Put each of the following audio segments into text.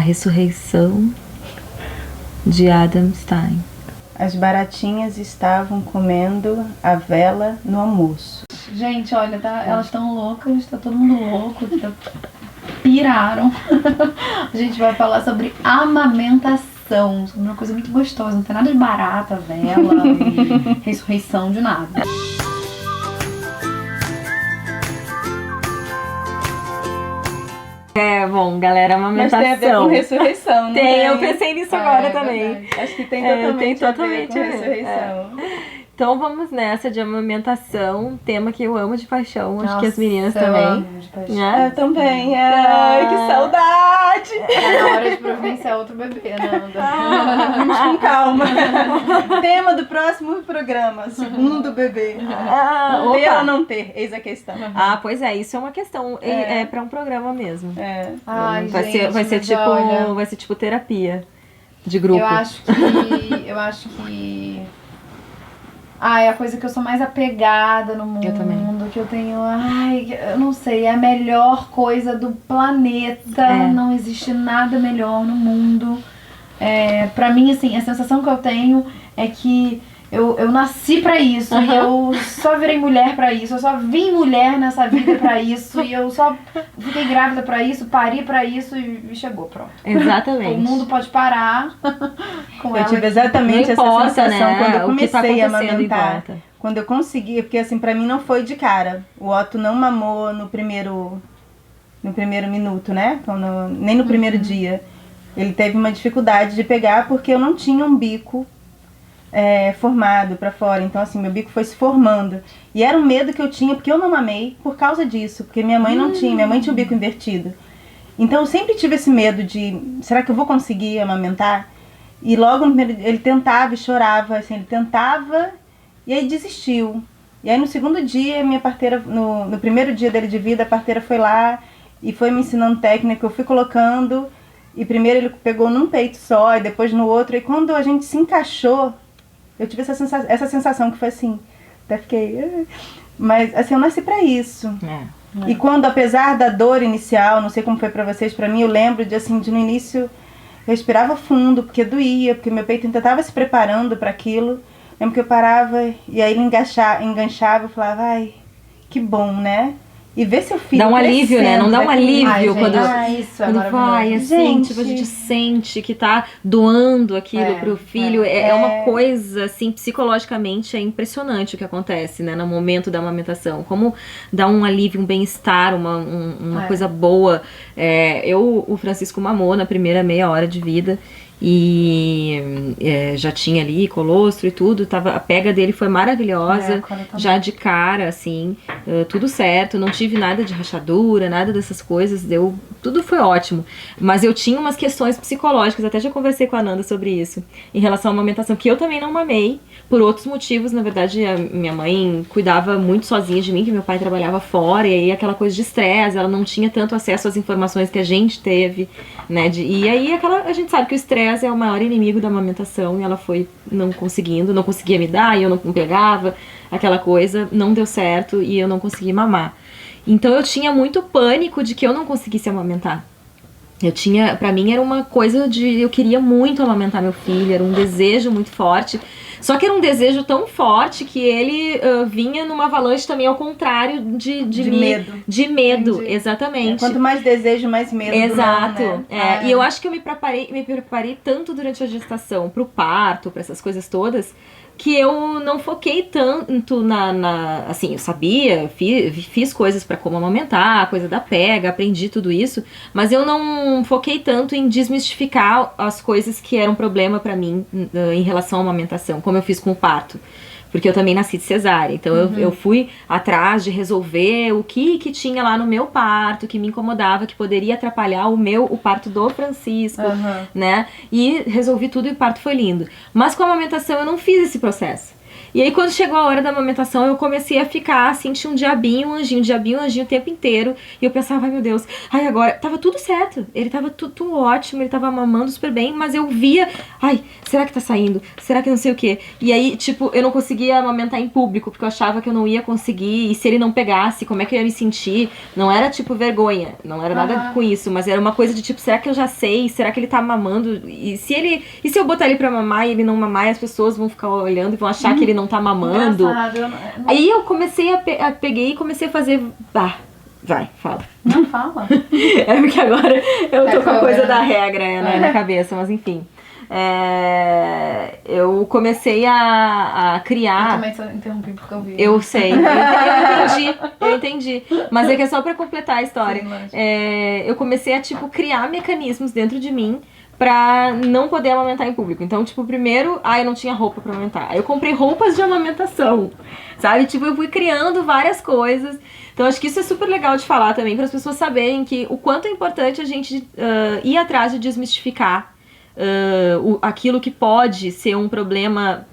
ressurreição de Adam Stein. As baratinhas estavam comendo a vela no almoço. Gente, olha, elas estão loucas, tá todo mundo louco, piraram. A gente vai falar sobre amamentação, sobre uma coisa muito gostosa, não tem nada de barata, vela e ressurreição de nada. Bom, galera, amamentação. Mas tem a ver com ressurreição, né? Tem, eu pensei nisso agora também. Verdade. Acho que tem totalmente, a ver com ressurreição. Então vamos nessa de amamentação, tema que eu amo de paixão, acho que as meninas eu também. amo de paixão. Né? Eu também, ai, que saudade! Tá na hora de providenciar outro bebê, Nanda. Vamos com calma. Tema do próximo programa, segundo bebê. Ter ou não ter, eis a questão. Pois é, isso é uma questão, é pra um programa mesmo. Ai, vai gente, ser tipo terapia de grupo. Eu acho que é a coisa que eu sou mais apegada no mundo. Eu também. Que eu tenho, eu não sei, é a melhor coisa do planeta. Não existe nada melhor no mundo. Pra mim, assim, a sensação que eu tenho é que eu nasci pra isso. E eu só virei mulher pra isso. Eu só vim mulher nessa vida pra isso. E eu só fiquei grávida pra isso, pari pra isso e chegou, pronto. Exatamente. O mundo pode parar com ela. Eu tive exatamente essa sensação quando eu comecei a amamentar. Importa. Quando eu consegui, porque assim, pra mim não foi de cara. O Otto não mamou no primeiro minuto, né? Nem no primeiro dia. Ele teve uma dificuldade de pegar porque eu não tinha um bico formado pra fora. Então assim, meu bico foi se formando. E era um medo que eu tinha, porque eu não mamei por causa disso. Porque minha mãe não tinha, minha mãe tinha o bico invertido. Então eu sempre tive esse medo de, será que eu vou conseguir amamentar? E logo ele tentava e chorava, assim, ele tentava e aí desistiu. E aí no segundo dia, minha parteira, no primeiro dia dele de vida, a parteira foi lá e foi me ensinando técnica, eu fui colocando, e primeiro ele pegou num peito só, e depois no outro, e quando a gente se encaixou, eu tive essa sensação que foi assim, até fiquei... Mas assim, eu nasci pra isso. E quando, apesar da dor inicial, não sei como foi pra vocês, pra mim, eu lembro de no início, eu respirava fundo, porque doía, porque meu peito ainda estava se preparando para aquilo. Lembro que eu parava e aí ele enganchava e falava, ai, que bom, né? E ver seu filho dá um alívio, né? Não dá um alívio quando isso é quando vai, assim, gente, tipo, a gente sente que tá doando aquilo pro filho. É uma coisa, assim, psicologicamente é impressionante o que acontece, né? No momento da amamentação. Como dá um alívio, um bem-estar, uma coisa boa. O Francisco mamou na primeira meia hora de vida. E já tinha ali colostro e tudo, a pega dele foi maravilhosa, já de cara, assim, tudo certo, não tive nada de rachadura, nada dessas coisas, tudo foi ótimo. Mas eu tinha umas questões psicológicas, até já conversei com a Nanda sobre isso, em relação à amamentação, que eu também não mamei, por outros motivos. Na verdade, a minha mãe cuidava muito sozinha de mim, que meu pai trabalhava fora, e aí aquela coisa de estresse, ela não tinha tanto acesso às informações que a gente teve, né, e aí a gente sabe que o estresse é o maior inimigo da amamentação, e ela foi não conseguia me dar, e eu não pegava, aquela coisa, não deu certo, e eu não consegui mamar. Então eu tinha muito pânico de que eu não conseguisse amamentar. Pra mim era uma coisa eu queria muito amamentar meu filho, era um desejo muito forte. Só que era um desejo tão forte que ele vinha numa avalanche também ao contrário de medo. De medo, Entendi. exatamente. Quanto mais desejo, mais medo. Exato. Né? E eu acho que eu me preparei tanto durante a gestação, pro parto, pra essas coisas todas, que eu não foquei tanto assim, eu sabia, fiz coisas pra como amamentar, coisa da pega, aprendi tudo isso, mas eu não foquei tanto em desmistificar as coisas que eram problema pra mim em relação à amamentação, como eu fiz com o parto. Porque eu também nasci de cesárea, então eu fui atrás de resolver o que tinha lá no meu parto, que me incomodava, que poderia atrapalhar o parto do Francisco, né? E resolvi tudo e o parto foi lindo. Mas com a amamentação eu não fiz esse processo. E aí quando chegou a hora da amamentação, eu comecei a ficar, sentir um diabinho, um anjinho o tempo inteiro. E eu pensava, ai meu Deus, ai agora, tava tudo certo. Ele tava tudo ótimo, ele tava mamando super bem, mas eu via, ai, será que tá saindo? Será que não sei o quê? E aí, tipo, eu não conseguia amamentar em público, porque eu achava que eu não ia conseguir, e se ele não pegasse, como é que eu ia me sentir? Não era tipo vergonha, não era nada com isso, mas era uma coisa de tipo, será que eu já sei? Será que ele tá mamando? E se eu botar ele pra mamar e ele não mamar, as pessoas vão ficar olhando e vão achar que ele não tá mamando. Aí eu comecei peguei e comecei a fazer. Vai, fala. Não fala. É porque agora eu tô com a coisa da regra na cabeça, mas enfim. Eu comecei a criar. Eu também só interrompi porque eu vi. Eu sei, eu entendi. Mas é que é só pra completar a história. Sim, eu comecei a, tipo, criar mecanismos dentro de mim pra não poder amamentar em público. Então, tipo, primeiro, eu não tinha roupa pra amamentar. Aí eu comprei roupas de amamentação, sabe? Tipo, eu fui criando várias coisas. Então, acho que isso é super legal de falar também, para as pessoas saberem que o quanto é importante a gente ir atrás de desmistificar aquilo que pode ser um problema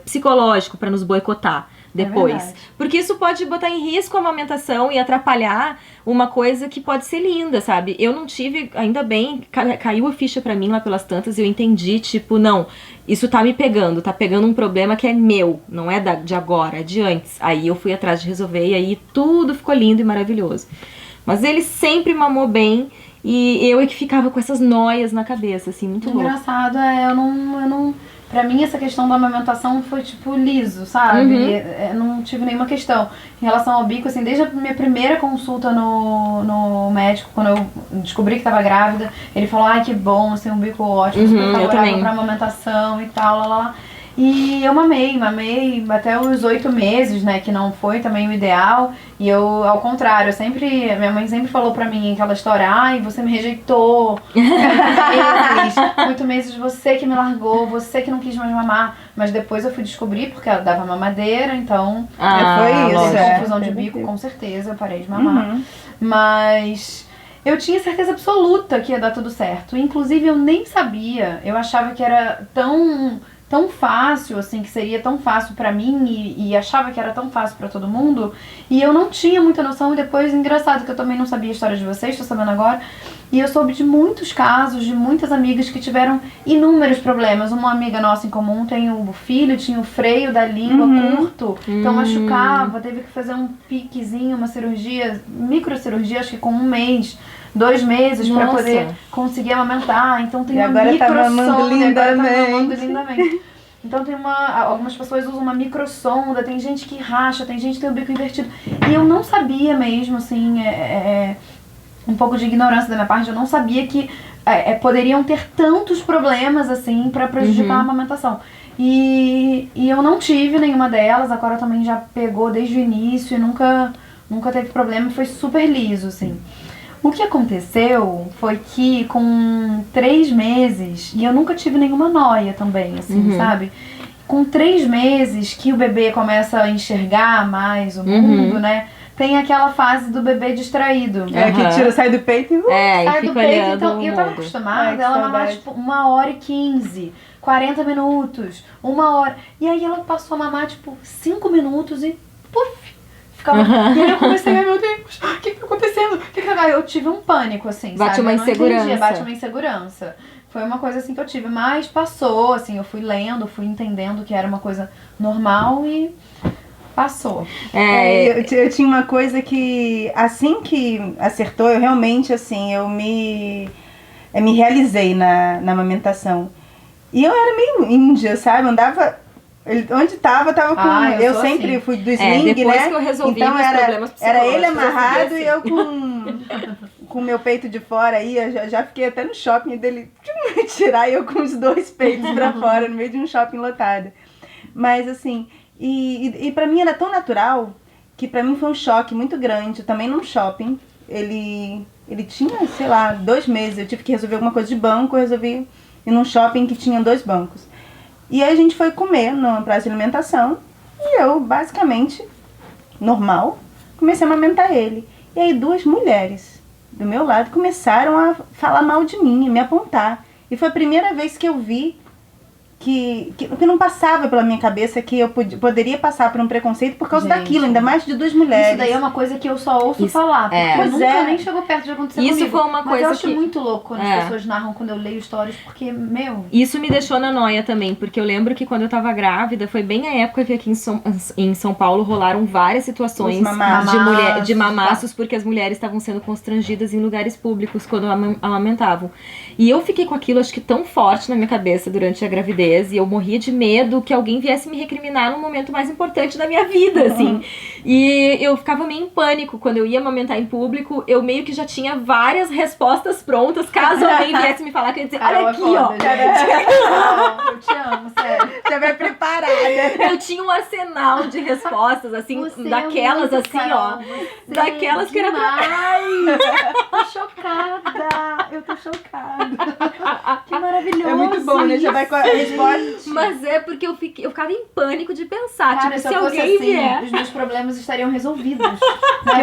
psicológico para nos boicotar depois. Porque isso pode botar em risco a amamentação e atrapalhar uma coisa que pode ser linda, sabe? Eu não tive, ainda bem, caiu a ficha pra mim lá pelas tantas e eu entendi, tipo, não, isso tá me pegando, tá pegando um problema que é meu, não é de agora, é de antes. Aí eu fui atrás de resolver e aí tudo ficou lindo e maravilhoso. Mas ele sempre mamou bem e eu é que ficava com essas noias na cabeça, assim, muito louco. Engraçado, eu não... Pra mim, essa questão da amamentação foi, tipo, liso, sabe? Eu não tive nenhuma questão. Em relação ao bico, assim, desde a minha primeira consulta no médico, quando eu descobri que tava grávida, ele falou, ai, que bom, assim, um bico ótimo, super favorável pra amamentação e tal, lá. E eu mamei até os 8 meses, né, que não foi também o ideal. E eu, ao contrário, minha mãe sempre falou pra mim aquela história, ai, você me rejeitou, muito meses você que me largou, você que não quis mais mamar. Mas depois eu fui descobrir, porque ela dava mamadeira, então foi isso. Confusão de bico, com certeza, eu parei de mamar. Mas eu tinha certeza absoluta que ia dar tudo certo. Inclusive, eu nem sabia, eu achava que era tão fácil, assim, que seria tão fácil pra mim e achava que era tão fácil pra todo mundo, e eu não tinha muita noção. E depois, engraçado que eu também não sabia a história de vocês, tô sabendo agora, e eu soube de muitos casos, de muitas amigas que tiveram inúmeros problemas. Uma amiga nossa em comum tinha o freio da língua curto, então machucava, teve que fazer um piquezinho, uma cirurgia, microcirurgia, acho que com 1 mês, 2 meses pra poder conseguir amamentar. Então tem uma microsonda, e agora tá mamando lindamente. Então tem algumas pessoas usam uma microsonda, tem gente que racha, tem gente que tem o bico invertido. E eu não sabia mesmo, assim, um pouco de ignorância da minha parte, eu não sabia que poderiam ter tantos problemas, assim, pra prejudicar a amamentação. E eu não tive nenhuma delas, a Cora também já pegou desde o início e nunca teve problema, foi super liso, assim. O que aconteceu foi que com 3 meses, e eu nunca tive nenhuma noia também, assim, sabe? Com 3 meses que o bebê começa a enxergar mais o mundo, né? Tem aquela fase do bebê distraído. Que sai do peito e sai do peito. Então, eu tava acostumada ela mamar tipo 1h15, 40 minutos, 1 hora. E aí ela passou a mamar tipo 5 minutos e puf! E aí eu comecei, meu Deus, o que tá acontecendo? Eu tive um pânico, assim, bate uma insegurança. Bate uma insegurança. Foi uma coisa assim que eu tive, mas passou, assim, eu fui lendo, fui entendendo que era uma coisa normal e passou. Eu tinha uma coisa que, assim que acertou, eu realmente, assim, eu me realizei na amamentação. E eu era meio índia, sabe? Andava... Onde tava com... eu sempre assim. Fui do sling, depois né? que eu resolvi então era ele amarrado assim. E eu com o meu peito de fora aí. Eu já fiquei até no shopping dele tirar eu com os 2 peitos pra fora, no meio de um shopping lotado. Mas assim, e pra mim era tão natural que pra mim foi um choque muito grande. Também num shopping, ele tinha, sei lá, 2 meses. Eu tive que resolver alguma coisa de banco, eu resolvi ir num shopping que tinha 2 bancos. E aí a gente foi comer numa praça de alimentação e eu, basicamente, normal, comecei a amamentar ele. E aí 2 mulheres do meu lado começaram a falar mal de mim, a me apontar. E foi a primeira vez que eu vi que não passava pela minha cabeça que eu poderia passar por um preconceito por causa daquilo, ainda mais de 2 mulheres. Isso daí é uma coisa que eu só ouço falar, porque nunca nem chegou perto de acontecer isso comigo. Foi uma coisa eu acho muito louco quando as pessoas narram quando eu leio histórias, porque, Isso me deixou na noia também, porque eu lembro que quando eu tava grávida, foi bem a época que aqui em São Paulo rolaram várias situações de mamaços, porque as mulheres estavam sendo constrangidas em lugares públicos quando amamentavam. E eu fiquei com aquilo, acho que tão forte na minha cabeça durante a gravidez, e eu morria de medo que alguém viesse me recriminar no momento mais importante da minha vida, assim. E eu ficava meio em pânico quando eu ia amamentar em público, eu meio que já tinha várias respostas prontas, caso alguém viesse me falar, que eu ia dizer, olha aqui, ó. Eu te amo, sério. Já vai preparada. Eu tinha um arsenal de respostas, assim, daquelas, assim, ó. Daquelas que era Tô chocada. Eu tô chocada. Que maravilhoso. É muito bom, né? Já vai com a resposta. Mas é porque eu ficava em pânico de pensar. Cara, tipo, se alguém assim, vier, os meus problemas estariam resolvidos.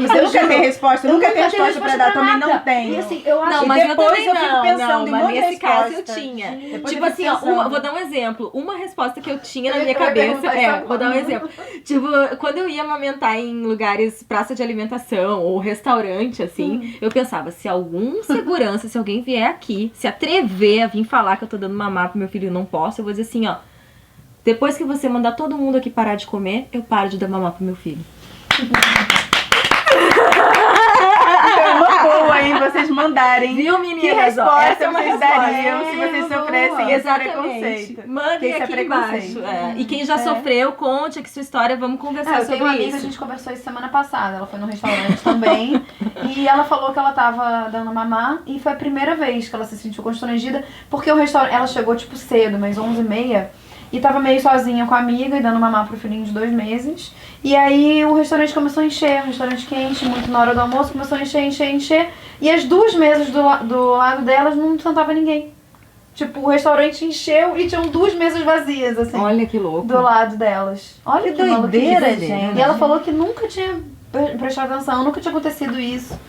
Você nunca tem resposta, nunca tem resposta pra dar, também não tenho. E assim, eu acho não, que mas depois eu também fico pensando em mas muita nesse caso resposta. eu tinha. Depois tipo eu assim, fico ó, pensando. vou dar um exemplo. Uma resposta que eu tinha na Eu minha ia cabeça perguntar vou dar um exemplo. Tipo, quando eu ia amamentar em lugares, praça de alimentação ou restaurante, assim, eu pensava, se algum segurança, se alguém vier aqui, se atrever a vir falar que eu tô dando mamar pro meu filho e não posso, eu vou dizer assim, ó, depois que você mandar todo mundo aqui parar de comer, eu paro de dar mamar pro meu filho. É uma boa, hein? Vocês mandarem. Viu, meninas? Que resposta Essa é uma vocês resposta. dariam se vocês sofressem esse preconceito? Mandem Esse é aqui preconceito. embaixo. E quem já sofreu, conte aqui sua história, vamos conversar eu sobre tenho uma amiga, isso. a gente conversou isso semana passada. Ela foi num restaurante também. E ela falou que ela tava dando mamar. E foi a primeira vez que ela se sentiu constrangida. Porque o restaurante, ela chegou tipo cedo, mas 11h30. E tava meio sozinha com a amiga e dando mamar pro filhinho de 2 meses. E aí o restaurante começou a encher, o restaurante quente, muito na hora do almoço, começou a encher. E as 2 mesas do lado delas não sentava ninguém. Tipo, o restaurante encheu e tinham 2 mesas vazias, assim. Olha que louco. Do lado delas. Olha que doideira, maluquice. gente. E ela falou que nunca tinha prestado atenção, nunca tinha acontecido isso.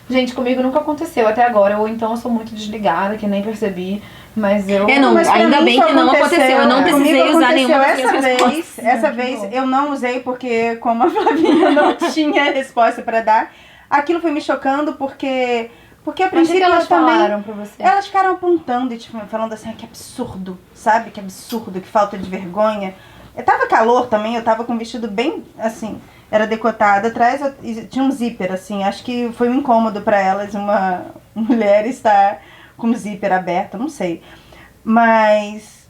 Gente, comigo nunca aconteceu até agora. Ou então eu sou muito desligada, que nem percebi. Mas eu... Mas ainda bem que não aconteceu. Eu não precisei usar nenhuma das minhas respostas. Essa vez eu não usei porque, como a Flavinha não tinha resposta pra dar, aquilo foi me chocando porque a princípio elas também... falaram pra você? Elas ficaram apontando e tipo, falando assim, que absurdo, sabe? Que absurdo, que falta de vergonha. Tava calor também, eu tava com um vestido bem, assim, era decotado. Atrás tinha um zíper, assim, acho que foi um incômodo pra elas uma mulher estar com o zíper aberto, não sei. Mas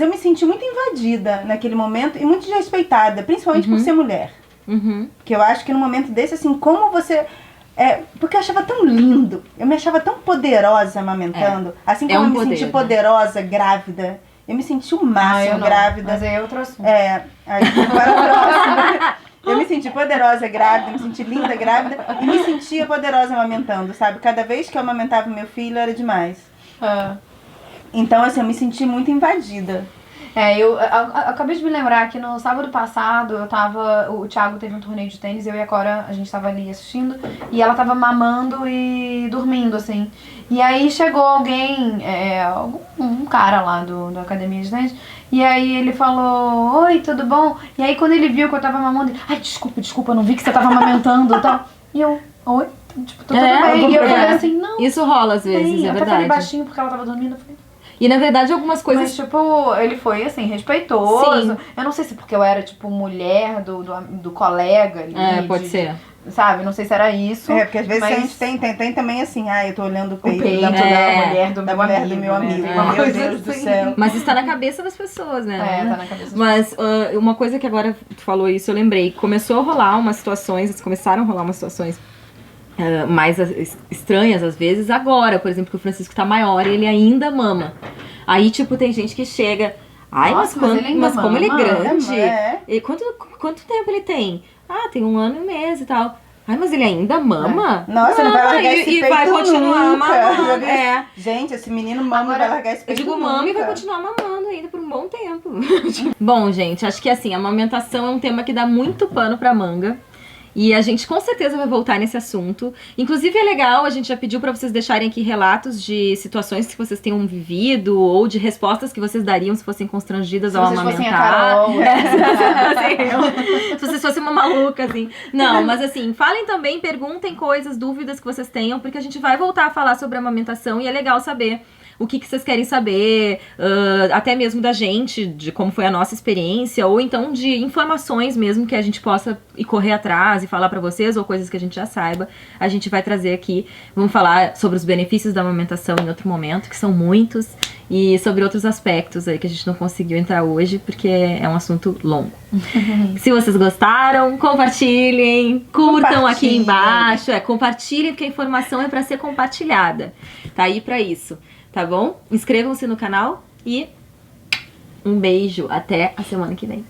eu me senti muito invadida naquele momento e muito desrespeitada, principalmente por ser mulher. Porque eu acho que num momento desse, assim, como você... porque eu achava tão lindo, eu me achava tão poderosa amamentando, assim como eu me senti poderosa grávida. Eu me senti o máximo grávida. Mas aí é outro assunto. Aí agora o próximo. Eu me senti poderosa grávida, me senti linda grávida e me sentia poderosa amamentando, sabe? Cada vez que eu amamentava meu filho era demais. Então, assim, eu me senti muito invadida. Eu acabei de me lembrar que no sábado passado o Thiago teve um torneio de tênis, eu e a Cora, a gente tava ali assistindo, e ela tava mamando e dormindo, assim. E aí chegou alguém, um cara lá do academia de tênis, e aí ele falou, oi, tudo bom? E aí quando ele viu que eu tava mamando, ele, ai, desculpa, eu não vi que você tava amamentando e tal. E eu, oi? Tipo, tudo bem. E eu falei assim, não. Isso rola às vezes, é até verdade. falei baixinho porque ela tava dormindo, eu falei... E na verdade algumas coisas... Mas tipo, ele foi assim, respeitoso. Sim. Eu não sei se porque eu era tipo mulher do colega ali. Pode ser. Sabe, não sei se era isso. Porque às vezes a gente tem também assim, eu tô olhando o peito da mulher do meu amigo. Meu Deus do céu. Mas está na cabeça das pessoas, né? Tá na cabeça das Mas uma coisa que agora tu falou isso, eu lembrei. Começaram a rolar umas situações mais estranhas às vezes agora, por exemplo, que o Francisco tá maior e ele ainda mama. Aí, tipo, tem gente que chega... Ai, Nossa, mas como ele é grande? É. Quanto tempo ele tem? Tem 1 ano e 1 mês e tal. Ai, mas ele ainda mama? Nossa, não vai largar esse peito vai continuar nunca. mamando. Gente, esse menino mama Agora, vai largar esse Eu peito digo nunca. mama e vai continuar mamando ainda por um bom tempo. Bom, gente, acho que assim, a amamentação é um tema que dá muito pano pra manga. E a gente com certeza vai voltar nesse assunto. Inclusive é legal, a gente já pediu pra vocês deixarem aqui relatos de situações que vocês tenham vivido ou de respostas que vocês dariam se fossem constrangidas ao amamentar. Se vocês fossem a Carol. Se vocês fossem uma maluca, assim. Não, mas assim, falem também, perguntem coisas, dúvidas que vocês tenham, porque a gente vai voltar a falar sobre a amamentação e é legal saber o que vocês querem saber, até mesmo da gente, de como foi a nossa experiência, ou então de informações mesmo que a gente possa ir correr atrás e falar pra vocês, ou coisas que a gente já saiba, a gente vai trazer aqui. Vamos falar sobre os benefícios da amamentação em outro momento, que são muitos, e sobre outros aspectos aí que a gente não conseguiu entrar hoje, porque é um assunto longo. Se vocês gostaram, compartilhem, curtam aqui embaixo, compartilhem, porque a informação é pra ser compartilhada, tá aí pra isso. Tá bom? Inscrevam-se no canal e um beijo. Até a semana que vem.